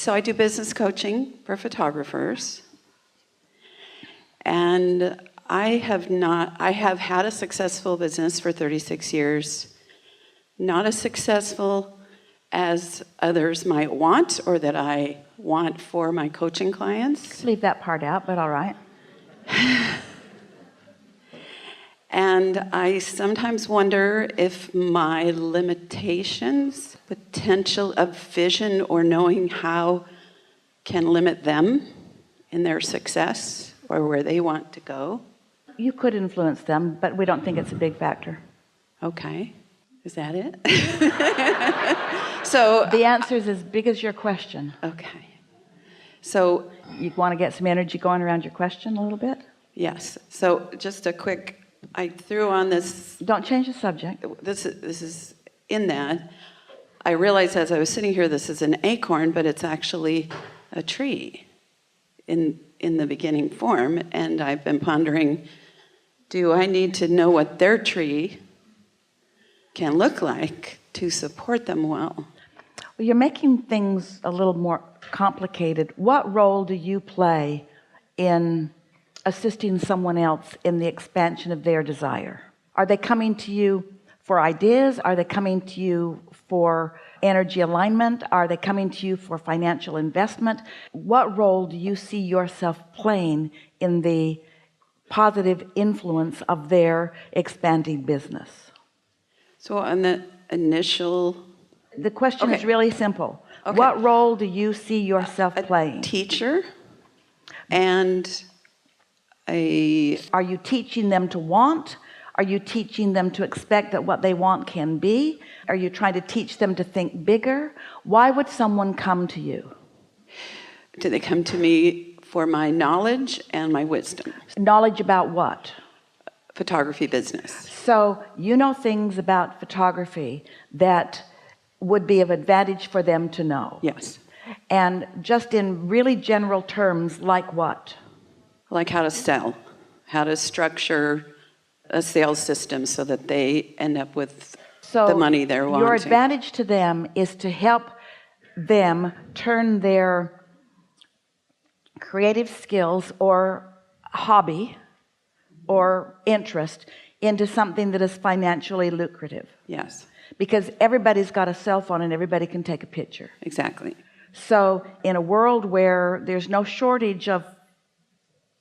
So I do business coaching for photographers. And I have had a successful business for 36 years. Not as successful as others might want or that I want for my coaching clients. Leave that part out, but all right. And I sometimes wonder if my limitations, potential of vision or knowing how can limit them in their success or where they want to go. You could influence them, but we don't think it's a big factor. Okay. Is that it? So the answer is as big as your question. Okay. So you want to get some energy going around your question a little bit? Yes. So just a quick, I threw on this. Don't change the subject. This is in that. I realized as I was sitting here, this is an acorn, but it's actually a tree in the beginning form. And I've been pondering, do I need to know what their tree can look like to support them well? Well, you're making things a little more complicated. What role do you play in assisting someone else in the expansion of their desire? Are they coming to you for ideas? Are they coming to you for energy alignment? Are they coming to you for financial investment? What role do you see yourself playing in the positive influence of their expanding business? So on the initial... The question is really simple. Okay. What role do you see yourself playing? Teacher and Are you teaching them to want? Are you teaching them to expect that what they want can be? Are you trying to teach them to think bigger? Why would someone come to you? Do they come to me for my knowledge and my wisdom? Knowledge about what? Photography business. So you know things about photography that would be of advantage for them to know. Yes. And just in really general terms, like what? Like how to sell, how to structure a sales system so that they end up with the money they're wanting. Your advantage to them is to help them turn their creative skills or hobby or interest into something that is financially lucrative. Yes. Because everybody's got a cell phone and everybody can take a picture. Exactly. So in a world where there's no shortage of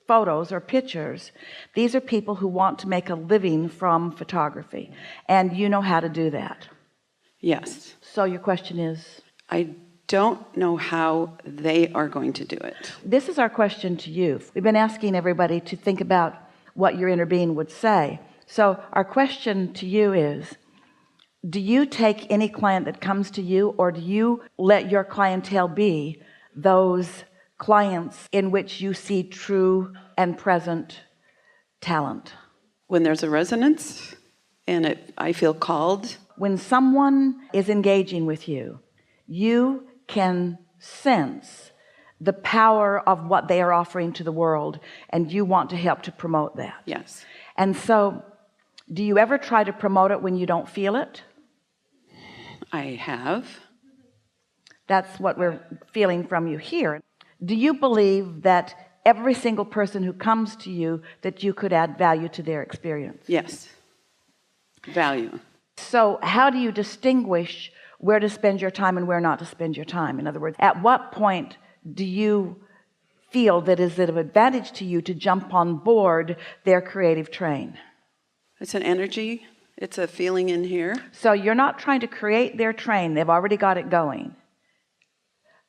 photos or pictures, these are people who want to make a living from photography, and you know how to do that. Yes. So your question is? I don't know how they are going to do it. This is our question to you. We've been asking everybody to think about what your inner being would say. So our question to you is, do you take any client that comes to you, or do you let your clientele be those clients in which you see true and present talent? When there's a resonance and I feel called. When someone is engaging with you, you can sense the power of what they are offering to the world, and you want to help to promote that. Yes. And so, do you ever try to promote it when you don't feel it? I have. That's what we're feeling from you here. Do you believe that every single person who comes to you, that you could add value to their experience? Yes. Value. So how do you distinguish where to spend your time and where not to spend your time? In other words, at what point do you feel that is it of advantage to you to jump on board their creative train? It's an energy. It's a feeling in here. So you're not trying to create their train. They've already got it going.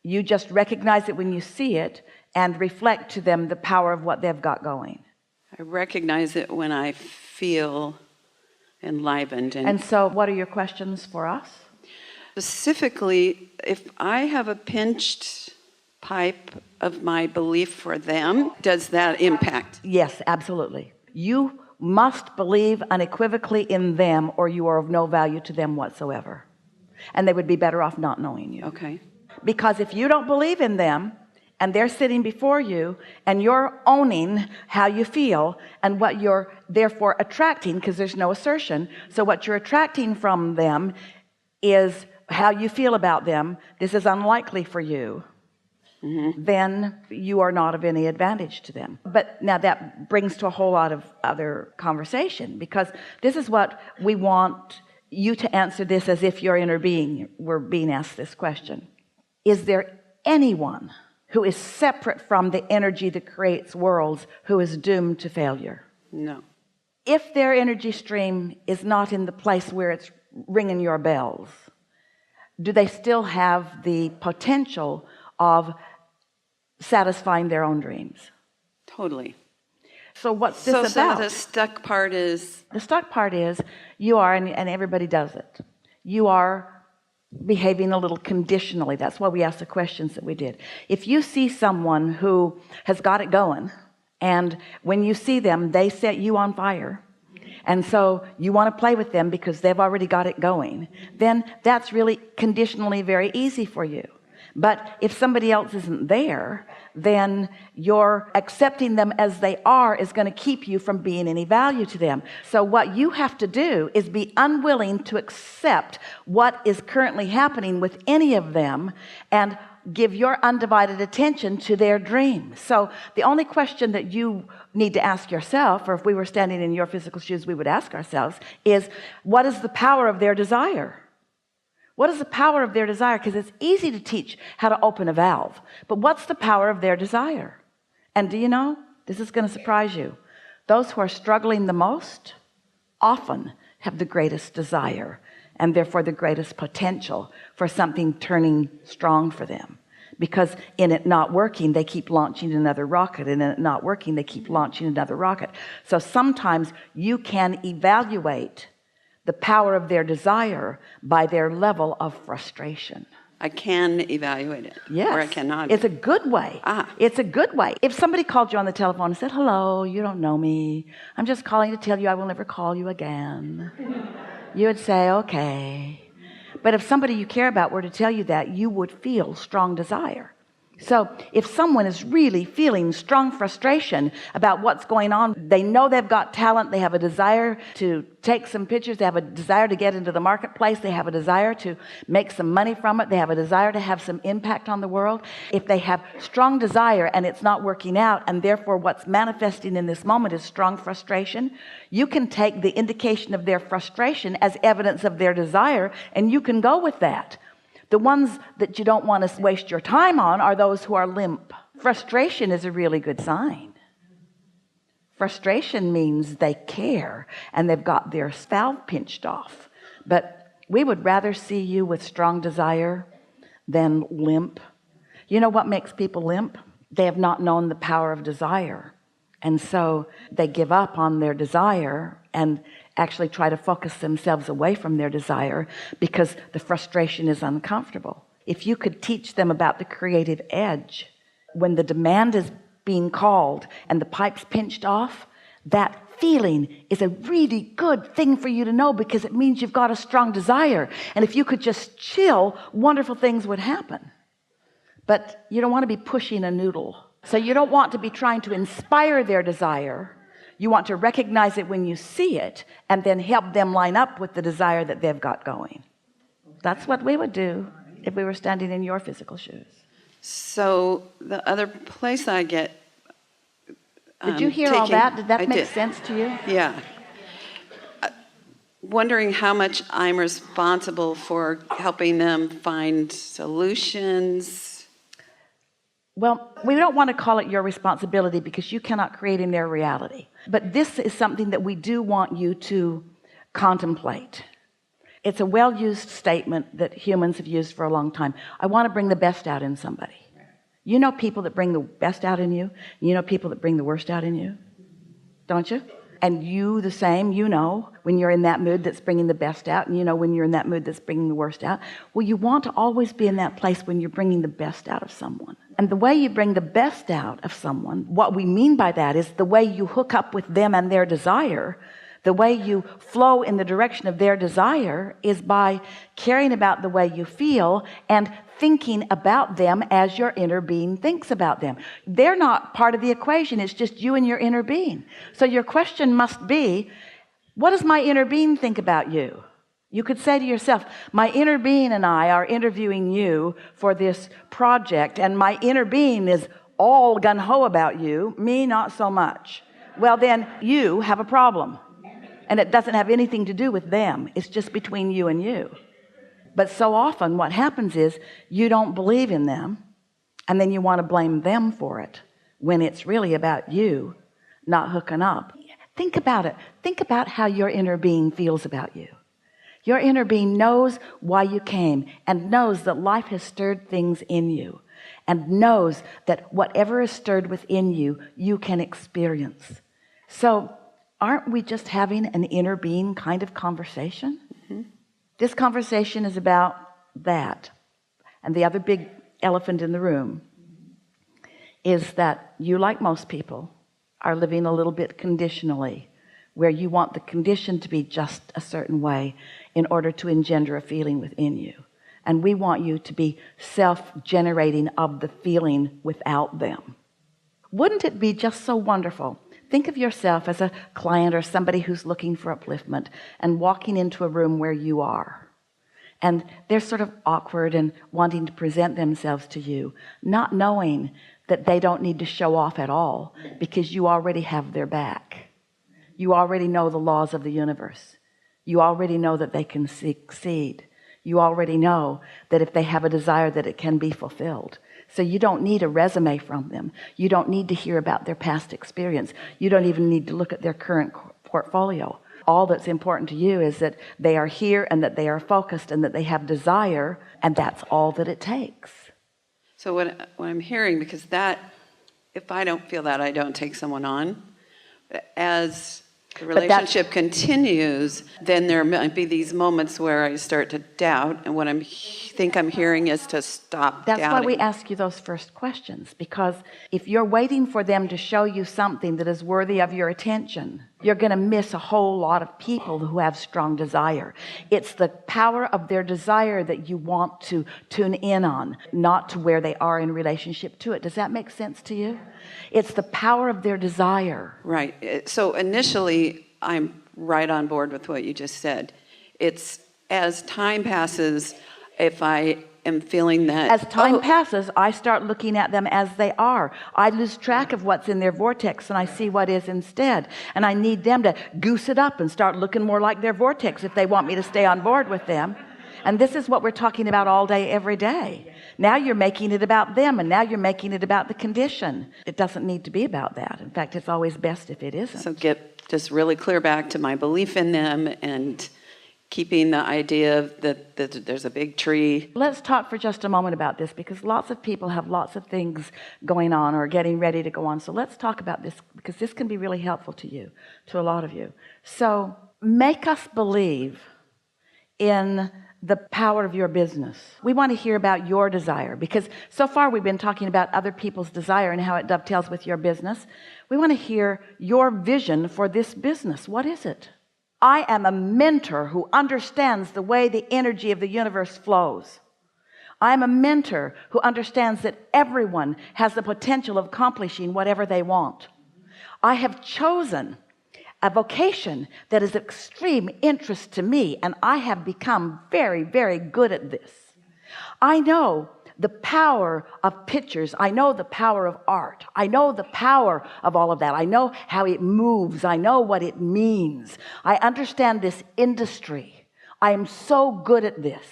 You just recognize it when you see it and reflect to them the power of what they've got going. I recognize it when I feel enlivened. And so what are your questions for us? Specifically, if I have a pinched pipe of my belief for them, does that impact? Yes, absolutely. You must believe unequivocally in them, or you are of no value to them whatsoever. And they would be better off not knowing you. Okay. Because if you don't believe in them, and they're sitting before you, and you're owning how you feel and what you're therefore attracting, because there's no assertion, so what you're attracting from them is how you feel about them. This is unlikely for you. then you are not of any advantage to them. But now that brings to a whole lot of other conversation, because this is what we want you to answer this as if your inner being were being asked this question. Is there anyone who is separate from the energy that creates worlds who is doomed to failure? No. If their energy stream is not in the place where it's ringing your bells, do they still have the potential of satisfying their own dreams? Totally. So what's this So about? the stuck part is, The stuck part is you are, and everybody does it, you are behaving a little conditionally. That's why we asked the questions that we did. If you see someone who has got it going, and when you see them, they set you on fire, and so you want to play with them because they've already got it going, then that's really conditionally very easy for you. But if somebody else isn't there, then your accepting them as they are is going to keep you from being any value to them. So what you have to do is be unwilling to accept what is currently happening with any of them and give your undivided attention to their dreams. So the only question that you need to ask yourself, or if we were standing in your physical shoes, we would ask ourselves, is what is the power of their desire? What is the power of their desire? Because it's easy to teach how to open a valve, but what's the power of their desire? And do you know, this is going to surprise you, those who are struggling the most often have the greatest desire, and therefore the greatest potential for something turning strong for them. Because in it not working, they keep launching another rocket, and in it not working, they keep launching another rocket. So sometimes you can evaluate the power of their desire by their level of frustration. I can evaluate it. Yes. Or I cannot. It's a good way. It's a good way. If somebody called you on the telephone and said, hello, you don't know me, I'm just calling to tell you I will never call you again, you would say, okay. But if somebody you care about were to tell you that, you would feel strong desire. So if someone is really feeling strong frustration about what's going on, they know they've got talent, they have a desire to take some pictures, they have a desire to get into the marketplace, they have a desire to make some money from it, they have a desire to have some impact on the world. If they have strong desire and it's not working out, and therefore what's manifesting in this moment is strong frustration, you can take the indication of their frustration as evidence of their desire, and you can go with that. The ones that you don't want to waste your time on are those who are limp. Frustration is a really good sign. Frustration means they care and they've got their valve pinched off. But we would rather see you with strong desire than limp. You know what makes people limp? They have not known the power of desire. And so they give up on their desire and actually try to focus themselves away from their desire because the frustration is uncomfortable. If you could teach them about the creative edge, when the demand is being called and the pipe's pinched off, that feeling is a really good thing for you to know, because it means you've got a strong desire. And if you could just chill, wonderful things would happen. But you don't want to be pushing a noodle. So you don't want to be trying to inspire their desire. You want to recognize it when you see it and then help them line up with the desire that they've got going. That's what we would do if we were standing in your physical shoes. So the other place I get Did you hear all that? Did that make sense to you? Yeah. Wondering how much I'm responsible for helping them find solutions. Well, we don't want to call it your responsibility because you cannot create in their reality. But this is something that we do want you to contemplate. It's a well-used statement that humans have used for a long time. I want to bring the best out in somebody. You know people that bring the best out in you. You know people that bring the worst out in you. Don't you? And you the same, you know when you're in that mood that's bringing the best out, and you know when you're in that mood that's bringing the worst out. Well, you want to always be in that place when you're bringing the best out of someone. And the way you bring the best out of someone, what we mean by that is the way you hook up with them and their desire, the way you flow in the direction of their desire is by caring about the way you feel and thinking about them as your inner being thinks about them. They're not part of the equation. It's just you and your inner being. So your question must be, what does my inner being think about you? You could say to yourself, my inner being and I are interviewing you for this project, and my inner being is all gung-ho about you, me not so much. Well, then you have a problem, and it doesn't have anything to do with them. It's just between you and you. But so often what happens is you don't believe in them, and then you want to blame them for it when it's really about you not hooking up. Think about it. Think about how your inner being feels about you. Your inner being knows why you came, and knows that life has stirred things in you, and knows that whatever is stirred within you, you can experience. So aren't we just having an inner being kind of conversation? Mm-hmm. This conversation is about that. And the other big elephant in the room is that you, like most people, are living a little bit conditionally, where you want the condition to be just a certain way in order to engender a feeling within you. And we want you to be self-generating of the feeling without them. Wouldn't it be just so wonderful? Think of yourself as a client or somebody who's looking for upliftment and walking into a room where you are. And they're sort of awkward and wanting to present themselves to you, not knowing that they don't need to show off at all because you already have their back. You already know the laws of the universe. You already know that they can succeed. You already know that if they have a desire that it can be fulfilled. So you don't need a resume from them. You don't need to hear about their past experience. You don't even need to look at their current portfolio. All that's important to you is that they are here and that they are focused and that they have desire, and that's all that it takes. So what I'm hearing, because that, if I don't feel that, I don't take someone on. As the relationship continues, then there might be these moments where I start to doubt, and what I think I'm hearing is to stop doubting. That's why we ask you those first questions, because if you're waiting for them to show you something that is worthy of your attention, you're going to miss a whole lot of people who have strong desire. It's the power of their desire that you want to tune in on, not to where they are in relationship to it. Does that make sense to you? It's the power of their desire. Right. So initially, I'm right on board with what you just said. It's as time passes, if I am feeling that... As time passes, I start looking at them as they are. I lose track of what's in their vortex and I see what is instead. And I need them to goose it up and start looking more like their vortex if they want me to stay on board with them. And this is what we're talking about all day, every day. Now you're making it about them, and now you're making it about the condition. It doesn't need to be about that. In fact, it's always best if it isn't. So get just really clear back to my belief in them and keeping the idea that there's a big tree. Let's talk for just a moment about this, because lots of people have lots of things going on or getting ready to go on. So let's talk about this, because this can be really helpful to you, to a lot of you. So make us believe in the power of your business. We want to hear about your desire, because so far we've been talking about other people's desire and how it dovetails with your business. We want to hear your vision for this business. What is it? I am a mentor who understands the way the energy of the universe flows. I'm a mentor who understands that everyone has the potential of accomplishing whatever they want. I have chosen a vocation that is of extreme interest to me, and I have become very, very good at this. I know the power of pictures. I know the power of art. I know the power of all of that. I know how it moves. I know what it means. I understand this industry. I am so good at this.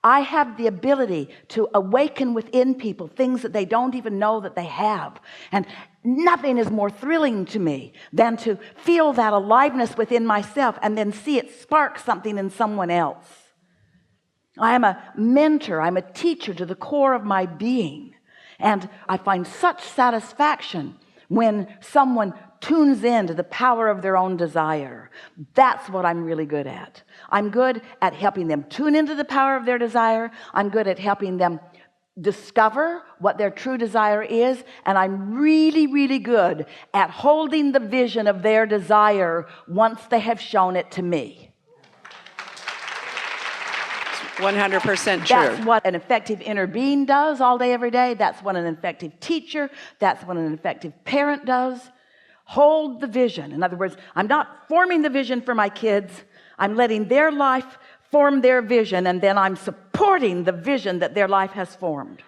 I have the ability to awaken within people things that they don't even know that they have. And nothing is more thrilling to me than to feel that aliveness within myself and then see it spark something in someone else. I am a mentor. I'm a teacher to the core of my being. And I find such satisfaction when someone tunes in to the power of their own desire. That's what I'm really good at. I'm good at helping them tune into the power of their desire. I'm good at helping them discover what their true desire is. And I'm really, really good at holding the vision of their desire once they have shown it to me. 100% true. That's what an effective inner being does all day, every day. That's what an effective teacher, that's what an effective parent does. Hold the vision. In other words, I'm not forming the vision for my kids. I'm letting their life form their vision, and then I'm supporting the vision that their life has formed.